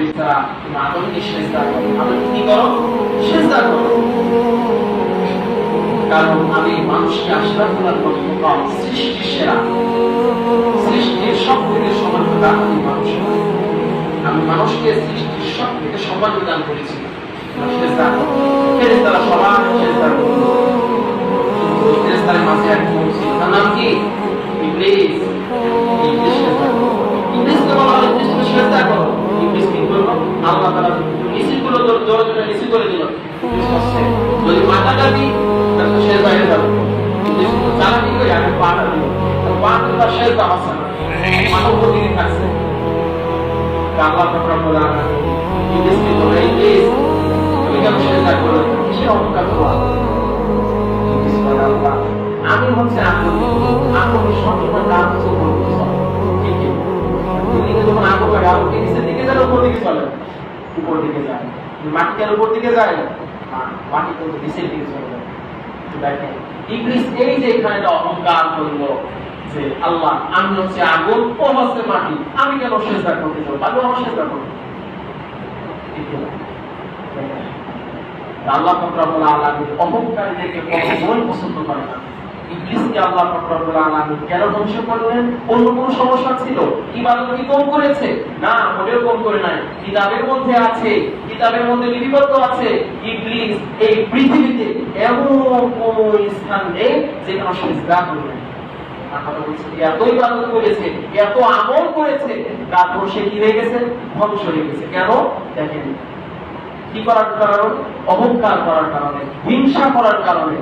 ফেরেশতারা তুমি আদমকে সিজদা করো, আদমকে কি করো? সিজদা করো। কারণ আমি মানুষকে আশরাফুল মাখলুকাত, সৃষ্টির সেরা, সৃষ্টির সবথেকে সম্মানিত আমি মানুষ। আমি মানুষকে সৃষ্টির সবথেকে সম্মান দান করেছি। সিজদা করো। ফেরেশতারা সবাই সিজদা করো। ফেরেশতাদের মাঝে এক লোক ছিল, তার নাম কি? ইবলিস। ইবলিস সিজদা করো। ইবলিসকে বলা হলো তুমি সিজদা করো। ইবলিস কি করলো? আল্লাহ তাআলা নিষিদ্ধগুলো জোরে নিষিদ্ধ করে দিল। যদি মাথাটা দিই তাহলে সিজদা হয়ে যাবে। ইবলিস চালাকি করে আমি পাটা দিই, পাটা সিজদা হচ্ছে না, মাথা উপর দিকে থাকছে। আল্লাহ রব্বুল আলামিন ইবলিসকে বলে, ইবলিস তুমি কেন সিজদা করলে? কিসের অহংকার তোমার? ইবলিস বলে, আল্লাহ আমি হচ্ছে আগুনের সবসময় কাজ করতে চাই। দিকে যখন আগুন লাগে, আগুন কি নিচের দিকে যায় উপর দিকে চলে? উপর দিকে যায়। মাটি কেন উপর দিকে যায়? মাটি কিন্তু নিচের দিকে চলে যায়। দেখেন ইবলিস এই যে এখানে অহংকার করলো যে আল্লাহ আমি হচ্ছে আগুন, ও হচ্ছে মাটি, আমি কেন সিজদা করতে যাব? আমি আমার সিজদা করব। আল্লাহ রব্বুল আলামিন অহংকারীদেরকে কখনোই পছন্দ করে না। ইবলিসকে আল্লাহ রব্বুল আলামিন কেন ধ্বংস করলেন? অন্য কোন সমস্যা ছিল? ইবাদত কি কম করেছে? না, মোটেও কম করে নাই। কিতাবের মধ্যে আছে, কিতাবের মধ্যে লিপিবদ্ধ আছে, ইবলিস এই পৃথিবীতে এমন কোন স্থান নেই যেখানে সিজদা করবে। এত ইবাদত করেছে, এত আমল করেছে, তারপর সে কি হয়ে গেছে? ধ্বংস হয়ে গেছে। কেন? দেখেন কি করার কারণে? অহংকার করার কারণে, হিংসা করার কারণে।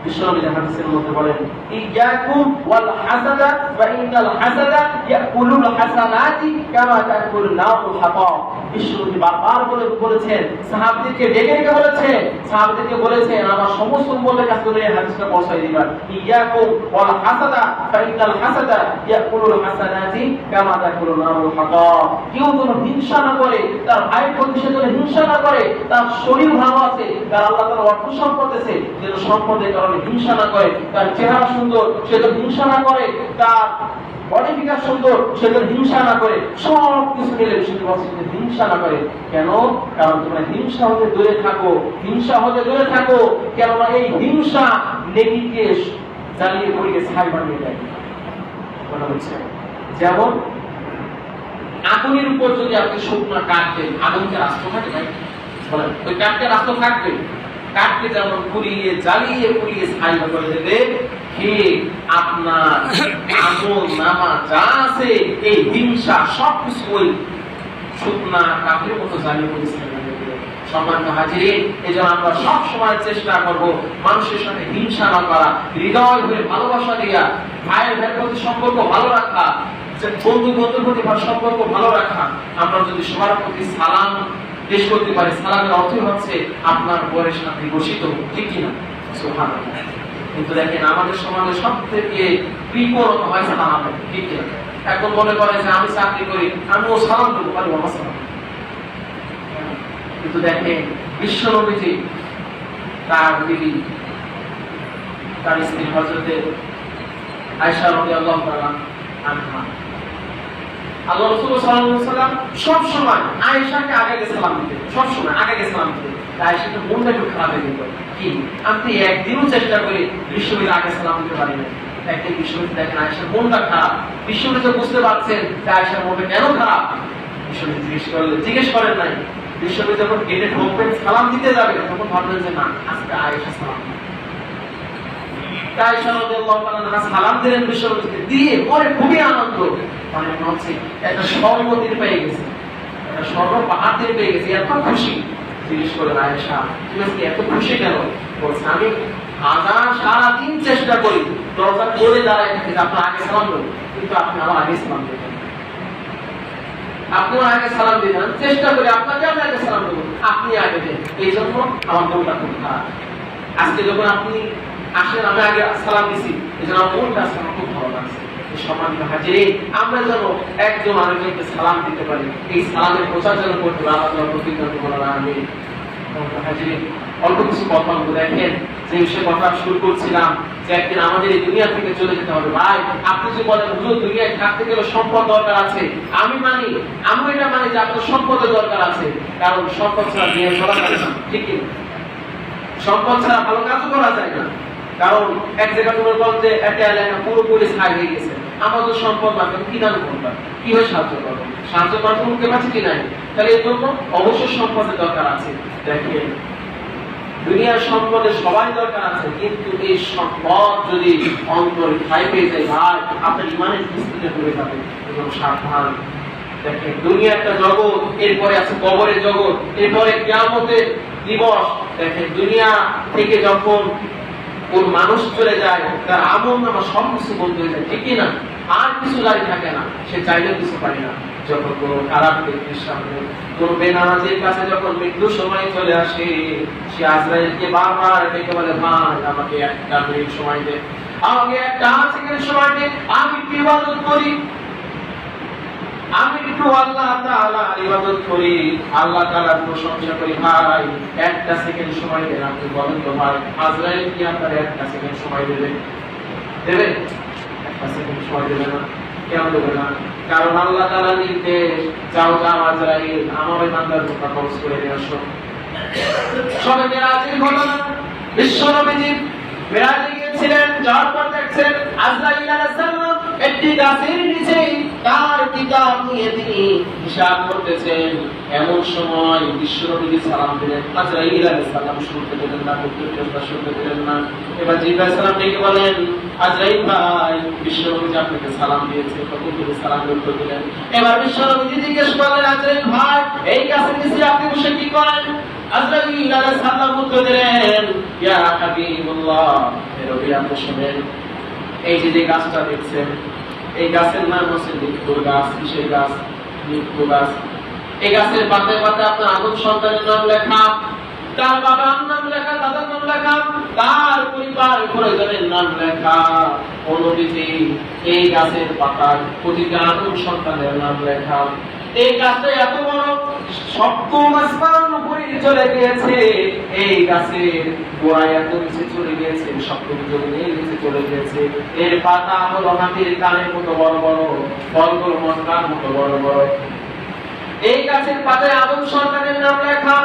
বিশ্বনবী হাদিসের মধ্যে বলেন, ইয়াকুম ওয়াল হাসাদা ওয়া ইন্নাল হাসাদা ইয়াকুলুল হাসানাতি কামা তাকুলু নাউল হাতাব। বিশ্বনবী বারবার বলেছেন, সাহাবীদেরকে ডেকে বলেছেন, সাহাবীদেরকে বলেছেন আমার সমস্ত উম্মতের কাছে এই হাদিসটা পৌঁছায় দিবেন। ইয়াকুম ওয়াল হাসাদা ওয়া ইন্নাল হাসাদা ইয়াকুলুল হাসানাতি কামা তাকুলু নাউল হাতাব। কেউ যেন হিংসা না করে, তার ভাই প্রতি সে যেন হিংসা না করে, তার শরীর ভালো আছে, তার আল্লাহ তাআলা অর্থ সম্পদ আছে, যেন সম্পদের কারণে হিংসা না করে, তার চেহারা সুন্দর সে যেন হিংসা না করে, তার বডি ফিগার সুন্দর সে যেন হিংসা না করে, সব কিছু মিলে হিংসা না করে। কেন? কারণ তোমরা হিংসা হতে দূরে থাকো, হিংসা হতে দূরে থাকো। কেননা এই হিংসা নেকিকে জ্বালিয়ে পড়িয়ে ছাই বানিয়ে দেয়। কথা হচ্ছে যেমন আগুনের উপর যদি আপনি শুকনো কাঠ দেন, আগুনকে রাস্তা থাকে ভাই, বলেন ওই কাঠকে রাস্তা থাকবে? কাঠকে যেমন পুড়িয়ে জ্বালিয়ে পুড়িয়ে ছাই করে দেবে, ঠিক আপনার আমল নামা যা আছে এই হিংসা সবকিছু ওই শুকনা কাঠের মতো জ্বালিয়ে পুড়িয়ে ছাই করে দেবে। সম্মানিত হাজিরিন, এজন্য আমরা সব সময় চেষ্টা করব মানুষের সাথে হিংসা না করা, হৃদয় হয়ে ভালোবাসা দিয়া ভাইয়ের ভাইয়ের প্রতি সম্পর্ক ভালো রাখা, বন্ধু বন্ধুর প্রতি সম্পর্ক ভালো রাখা। আমরা যদি সবার প্রতি সালাম পেশ করতে পারি, সালামের অর্থ হচ্ছে আপনার বরের সাথে বসিত, ঠিক কিনা? সুবহানাল্লাহ। কিন্তু দেখেন আমাদের সমাজে সব থেকে বিপরীত হয় সালাম, ঠিক কিনা? এখন মনে করে যে আমি চাকরি করি, আমিও সালাম দেবো, পারি আমার সালাম। কিন্তু দেখেন বিশ্বনবীজি তার বিবি, তার স্ত্রী হযরতে আয়েশা রাদিয়াল্লাহু তাআলা আনহা, আল্লাহ রাসূল সাল্লাল্লাহু আলাইহি ওয়াসাল্লাম সব সময় আয়েশাকে আগে সালাম দিতেন, সব সময় আগে সালাম দিতেন। আয়েশাকে মনটা একটু খারাপ হয়ে যেত, কি আপনি একদিনও চেষ্টা করে বিশ্বনবীর আগে সালাম দিতে পারেন না। একদিন বিশ্বনবী দেখেন আয়েশার মনটা খারাপ, বিশ্বনবী তো বুঝতে পারছেন যে আয়েশার মনটা কেন খারাপ। বিশ্বনবী জিজ্ঞেস করেন নাই। বিশ্বনবী যখন গেটে ঢুকবেন সালাম দিতে যাবে, তখন ভাবলেন যে না, আজকে আয়েশা সালাম আয়েশা রাদিয়াল্লাহু তাআলা আনহা সালাম দিলেন বিশ্বনবীকে, দিয়ে পরে খুবই আনন্দ, মানে মনে হচ্ছে একটা স্বর্ণতীর পেয়ে গেছে, একটা স্বর্ণ পাহাড় পেয়ে গেছে, এত খুশি। জিজ্ঞেস করলেন আয়েশা তুমি আজকে এত খুশি কেন? বলছে আমি সারাদিন চেষ্টা করি দরজা খুলে দাঁড়ায় থাকি আপনার আগে সালাম দেবো, কিন্তু আপনি আমার আগে সালাম দেবেন, আপনি আমার আগে সালাম দিবেন, চেষ্টা করি আপনাকে আমি আগে সালাম দেবো, আপনি আগে দেন, এই জন্য আমার মনটা খুব খারাপ। আজকে যখন আপনি আসেন আমি আগে সালাম দিছি, এই জন্য আমার মনটা আজকে আমার খুব ভালো লাগছে। সম্মানিত হাজিরিন, আমরা যেন একজন আরেকজনকে সালাম দিতে পারি, এই সালামের প্রচার যেন করতে পারি। আল্লাহ তাআলা তৌফিক দান করুন। আমিন। হাজিরিন, অল্প কিছু কথা বলবো। দেখেন যে বিষয়ে কথা শুরু করছিলাম যে একদিন আমাদের এই দুনিয়া থেকে চলে যেতে হবে। ভাই আপনি যে বলেন হুজুর দুনিয়ায় থাকতে গেলে সম্পদ দরকার আছে, আমি এটা মানি যে আপনার সম্পদের দরকার আছে, কারণ সম্পদ ছাড়া দুনিয়া চলা যায় না, ঠিক কি? সম্পদ ছাড়া ভালো কাজও করা যায় না। কারণ এক জায়গায় তোমার বল যে একটা এলাকা পুরোপুরি ছাই হয়ে গেছে, আমাদের সম্পদ বাকি কি দান করবা, কিভাবে সাহায্য করবো? সাহায্য করার মুখে পাচ্ছে কি নাই? তাহলে এর জন্য অবশ্যই সম্পদের দরকার আছে। দেখেন দুনিয়ার সম্পদের সবাই দরকার আছে, কিন্তু এই সম্পদ যদি অন্তরে ঠাঁই পেয়ে যায় ভাই আপনার ইমানের দৃষ্টিতে পড়ে যাবে এবং সাবধান। দেখেন দুনিয়া একটা জগৎ, এরপরে আছে কবরের জগৎ, এরপরে কিয়ামতের দিবস। দেখেন দুনিয়া থেকে যখন কোন মানুষ চলে যায় তার আমল নামা সব কিছু বন্ধ হয়ে যায়, ঠিক না? আর কিছু দাঁড়িয়ে থাকে না, সে চাইলে কিছু পারে না। যখন কোনো খারাপ ব্যক্তির সামনে কোন বেনামাজির কাছে যখন মৃত্যুর সময় চলে আসে, সে আজরাইলকে বারবার ডেকে বলে ভাই আমাকে একটা মিনিট সময় দে, আমাকে একটা সেকেন্ড সময় দে, আমি কি ইবাদত করি, আমি একটু আল্লাহ তাআলার ইবাদত করি, আল্লাহ তাআলার প্রশংসা করি। ভাই একটা সেকেন্ড সময় দেন, আপনি বলেন তো ভাই আজরাইল কি আপনার একটা সেকেন্ড সময় দেবে? একটা সেকেন্ড সময় দেবে না। কেন দেবে না? কারণ আল্লাহ তাআলার নির্দেশ, যাও আজরাইল আমার ওই বান্দার কথা কবজ করে নিয়ে আসো। সবে মেরাজের ঘটনা, বিশ্ব নবীজি মেরাজে গিয়েছিলেন, যাওয়ার পর দেখছেন আজরাইল আলাইহিস সালাম একটি গাছের নিচে তার কিতাব নিয়ে তিনি হিসাব করতেছেন। এমন সময় বিশ্ব নবীজি সালাম দিলেন, আজরাইল আলাইহিস সালাম শুনতে পেলেন না, শুনতে পেলেন না। এবার জিবরাইল সালাম ডেকে বলেন আজরাইল ভাই বিশ্ব নবীজি আপনাকে সালাম দিয়েছে, তখন তিনি সালাম উত্তর দিলেন। এবার বিশ্ব নবীজি জিজ্ঞেস করলেন আজরাইল ভাই এই গাছের নিচে আপনি বসে কি করেন? আজরাইল আলাইহিস সালাম উত্তর দিলেন ইয়া হাবিবাল্লাহ, হে নবী আপনি শুনেন, এই যে গাছটা দেখছেন এই গাছের নাম হচ্ছে মৃত্যুর গাছ। কিসের গাছ? মৃত্যু গাছ। এই গাছের পাতায় পাতায় আপনার আদম সন্তানের নাম লেখা, তার বাবার নাম লেখা, দাদার নাম লেখা, তার পরিবার পরিজনের নাম লেখা। নবীজি এই গাছের পাতায় প্রতিটা আদম সন্তানের নাম লেখা। এই গাছটা এত বড়, সপ্তম আসমান উপরে চলে গিয়েছে। এই গাছের গোড়া এত নিচে চলে গিয়েছে, সপ্তম জমিনের নিচে চলে গিয়েছে। এর পাতা হলো হাতির কানের মতো বড় বড়, ফলগুলো মশলার মতো বড় বড়। এই গাছের পাতায় আদম সন্তানের নাম লেখা।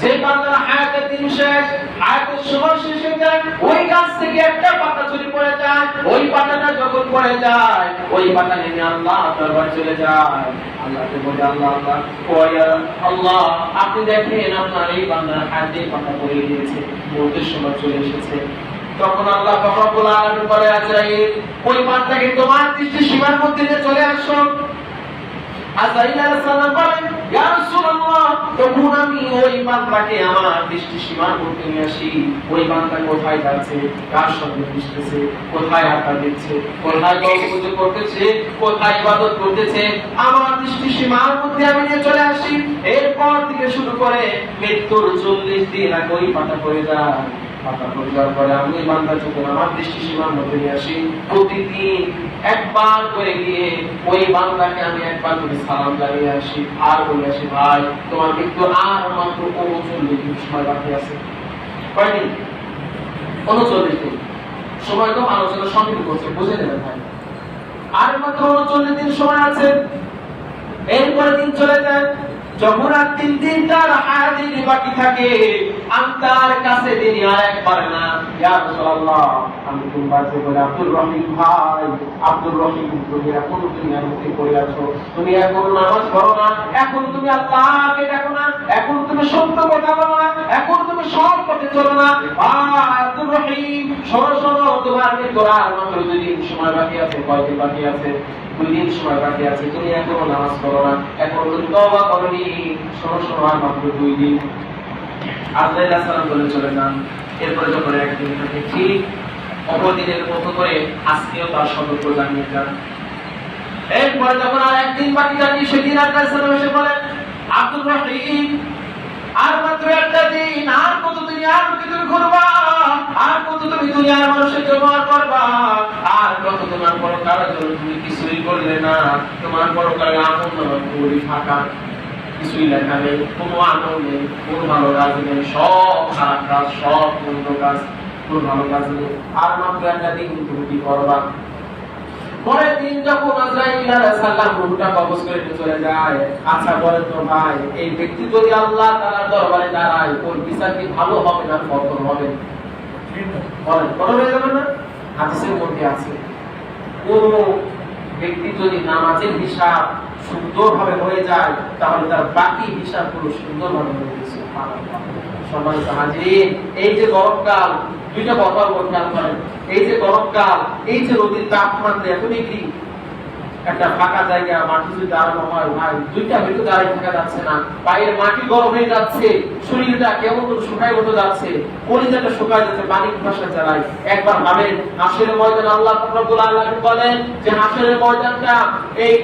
যে বান্দার হায়াতের দিন শেষ, হায়াতের সময় শেষ হয়ে যায়, ওই গাছ থেকে একটা পাতা চুরি পড়ে যায়। ওই পাতাটা যখন পড়ে যায়, ওই পাতা নিয়ে আল্লাহ দরবার চলে যায়। আল্লাহকে বলে আল্লাহ আল্লাহ ওয়া আল্লাহ আপনি দেখেন আপনার এই বান্দার হায়াতের পাতা পড়ে গিয়েছে, মৃত্যুর সময় চলে এসেছে। তখন আল্লাহ রব্বুল আলামিন বলে আজরাইল ওই বান্দাকে তোমার দৃষ্টি সীমার মধ্যে নিয়ে চলে আসো। আজরাইল আলাইহিস সালাম বলেন ইয়া রাসূলুল্লাহ, তখন আমি ওই বান্দাকে আমার দৃষ্টি সীমার মধ্যে নিয়ে আসি। ওই বান্দা কোথায় যাচ্ছে, কার সঙ্গে মিশতেছে, কোথায় আড্ডা দিচ্ছে, কোথায় গল্প করতেছে, কোথায় ইবাদত করতেছে, আমার দৃষ্টি সীমার মধ্যে আমি নিয়ে চলে আসি। এরপর থেকে শুরু করে মৃত্যুর 40 দিন আগে ওই পাতা পড়ে যায়। পাতা পড়ে যাওয়ার পরে আমি ওই বান্দা যখন আমার দৃষ্টি সীমার মধ্যে নিয়ে আসি, প্রতিদিন একবার করে গিয়ে ওই বান্দাকে আমি একবার করে সালাম জানিয়ে আসি, আর বলে আসি ভাই তোমার মৃত্যু আর মাত্র 39 দিন সময় বাকি আছে। কয়দিন? 39 দিন সময়। তো আলোচনা সংক্ষিপ্ত করছে, বুঝে নেবেন ভাই, আর মাত্র 39 দিন সময় আছে। এরপরে দিন চলে যায়, যখন আর 3 দিন তার হায়াতের বাকি থাকে, আমি তার কাছে দিন আর একবার না ইয়া রাসূলুল্লাহ আমি তোমার কাছে বলে আব্দুর রহিম ভাই, আব্দুর রহিম তুমি এখন দুনিয়ার মধ্যে পড়ে আছো, তুমি এখন নামাজ পড়ো না, এখন তুমি আল্লাহকে ডাকো না, এখন তুমি সত্য কথা বলো না, এখন তুমি সৎ পথে চলো না। আব্দুর রহিম শোনো শোনো, তোমার মৃত্যুর আর মাত্র 2 দিন সময় বাকি আছে। কয়দিন বাকি আছে? 2 দিন সময় বাকি আছে। তুমি এখনো নামাজ পড়ো না, এখন তুমি তওবা করনি, শোনো শোনো আর মাত্র 2 দিন। আজরাইল আলাইহিস সালাম বলে চলে যান। এরপরে যখন একদিন থাকে ঠিক অপরদিনের মতো করে আজকেও তার সতর্ক জানিয়ে যান। এরপরে যখন আর একদিন বাকি থাকে, সেদিন আজরাইল সালাম এসে বলেন আব্দুর রহিম আর মাত্র একটা দিন, আর কত দুনিয়ার বুকে তুমি ঘুরবা, আর কত তুমি দুনিয়ার মানুষের ব্যবহার করবা, আর কত তোমার পরকালের জন্য তুমি কিছুই করলে না, তোমার পরকালের আমল নামা পুরোই ফাঁকা। কিছুই লেখা নেই, কোনো আমল নেই, কোনো ভালো কাজ নেই, সব খারাপ কাজ, সব মন্দ কাজ, কোনো ভালো কাজ নেই। আর মাত্র একটা দিন তুমি কি করবা? পরের দিন যখন আজরাইল আলাইহিস সালাম রূহটা কবজ করে নিয়ে চলে যায়, আচ্ছা বলেন তো ভাই, এই ব্যক্তি যদি আল্লাহ তাআলার দরবারে দাঁড়ায়, ওর বিচার কি ভালো হবে না কঠোর হবে? বলেন, কঠোর হয়ে যাবে না? হাদিসের মধ্যে আছে, কোন ব্যক্তি যদি নামাজের হিসাব সুন্দরভাবে হয়ে যায়, তাহলে তার বাকি হিসাবগুলো সুন্দরভাবে হয়ে গেছে। সম্মানিত হাজির, এই যে গরমকাল, দুইটা কথা খেয়াল করেন, এই যে গরমকাল, এই যে রোদের তাপমাত্রা এত ডিগ্রি, একটা ফাঁকা জায়গা মাটি যদি দাঁড়ানো হয়, ভাই 2টা মিনিট দাঁড়িয়ে থাকা যাচ্ছে না, পায়ের মাটি গরম হয়ে যাচ্ছে, শরীরটা কেমন করে শুকায় মতো যাচ্ছে, কলিজাটা শুকায় যাচ্ছে, পানি ভাষা চালায়। একবার ভাবেন, হাসরের ময়দান আল্লাহ রাব্বুল আলামিন বলেন যে হাসরের ময়দানটা এই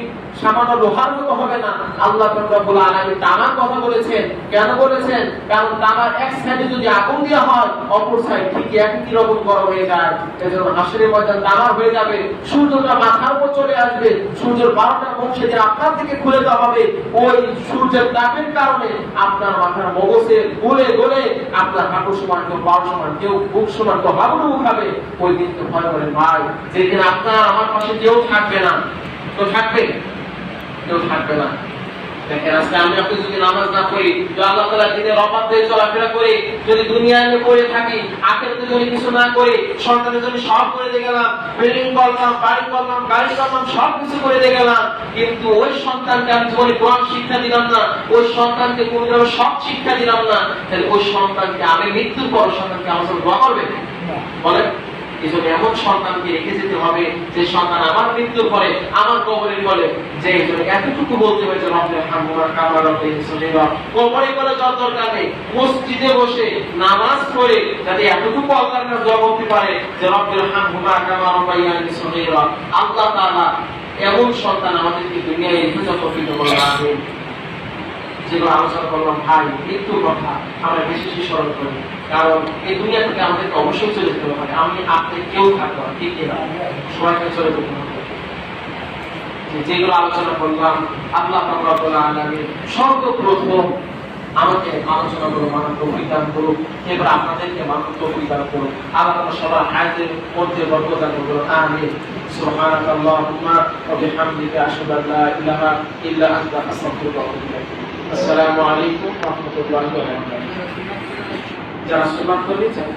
সামান্য লোহার মতো হবে না। আল্লাহ রাব্বুল আলামিন তামার কথা বলেছেন। কেন বলেছেন? কারণ তামার এক সাইডে যদি আগুন দেওয়া হয়, অপর সাইড ঠিক একই রকম গরম হয়ে যায়। এজন্য হাসরের ময়দান তামার হয়ে যাবে, সূর্যটা মাথার উপর চলে আসবে, সূর্যের 12টা মুখ সেদিন আপনার দিকে খুলে দেওয়া হবে। ওই সূর্যের তাপের কারণে আপনার মাথার মগজে গলে গলে আপনার হাঁটু সমান, কেউ পাও সমান, কেউ বুক সমান, কেউ হাবুডুবু খাবে। ওই দিন তো ভয় করেন ভাই, যেদিন আপনার আমার পাশে কেউ থাকবে না। তো থাকবে? কেউ থাকবে না। দেখেন, আজকে আমি আপনি যদি নামাজ না পড়ি, যদি আল্লাহ তাআলার দ্বীনের অবাধ্যে চলাফেরা করে, যদি দুনিয়ায় নিয়ে পড়ে থাকি, আখিরাতে যদি কিছু না করি, সন্তানের জন্য সব করে দিয়ে গেলাম, বিল্ডিং করলাম, বাড়ি করলাম, গাড়ি করলাম, সব কিছু করে দিয়ে গেলাম, কিন্তু ওই সন্তানকে আমি জীবনে কোরআন শিক্ষা দিলাম না, ওই সন্তানকে কোনভাবে সব শিক্ষা দিলাম না, তাহলে ওই সন্তানকে আমি মৃত্যুর পর সন্তানকে আমার জন্য দোয়া করবে? বলেন, এজন্য এমন সন্তানকে রেখে যেতে হবে যে সন্তান আমার মৃত্যুর পরে আমার কবরের বলে যে এতটুকু বলতে হবে যে রব্বিল হামহুমা কামা রাব্বায়ানি সগীরা। কবরে বলে যত দরকার নেই, মসজিদে বসে নামাজ পড়ে যাতে এতটুকু আল্লাহর কাছে দোয়া করতে পারে যে রব্বিল হামহুমা কামা রাব্বায়ানি সগীরা। আল্লাহ তাআলা এমন সন্তান আমাদেরকে দুনিয়ায় রেখে যত তৌফিক করুন। আমিন। যেগুলো আলোচনা করলাম ভাই, মৃত্যুর কথা আমরা বেশি বেশি স্মরণ করি, কারণ এই দুনিয়া থেকে আমাদেরকে অবশ্যই চলে যেতে হবে। আমি আপনি কেউ থাকবো না, ঠিক না, সবাইকে চলে যেতে হবে। যেগুলো আলোচনা করলাম, আল্লাহ রাব্বুল আলামিন সর্বপ্রথম আমাকে আলোচনাগুলো মানার তৌফিক দান করুন, এবার আপনাদেরকে মানার তৌফিক দান করুন। আল্লাহ সবার হায়াতের মধ্যে বরকত দান করুন। আমিন। সুবহানাকাল্লাহুম্মা ওয়া বিহামদিকা আশহাদু আল লা ইলাহা ইল্লা আনতা আস্তাগফিরুকা ওয়া আতুবু ইলাইক। আসসালামু আলাইকুম ওয়া রাহমাতুল্লাহি ওয়া বারাকাতুহু। যারা সুন্নাত করবে, যারা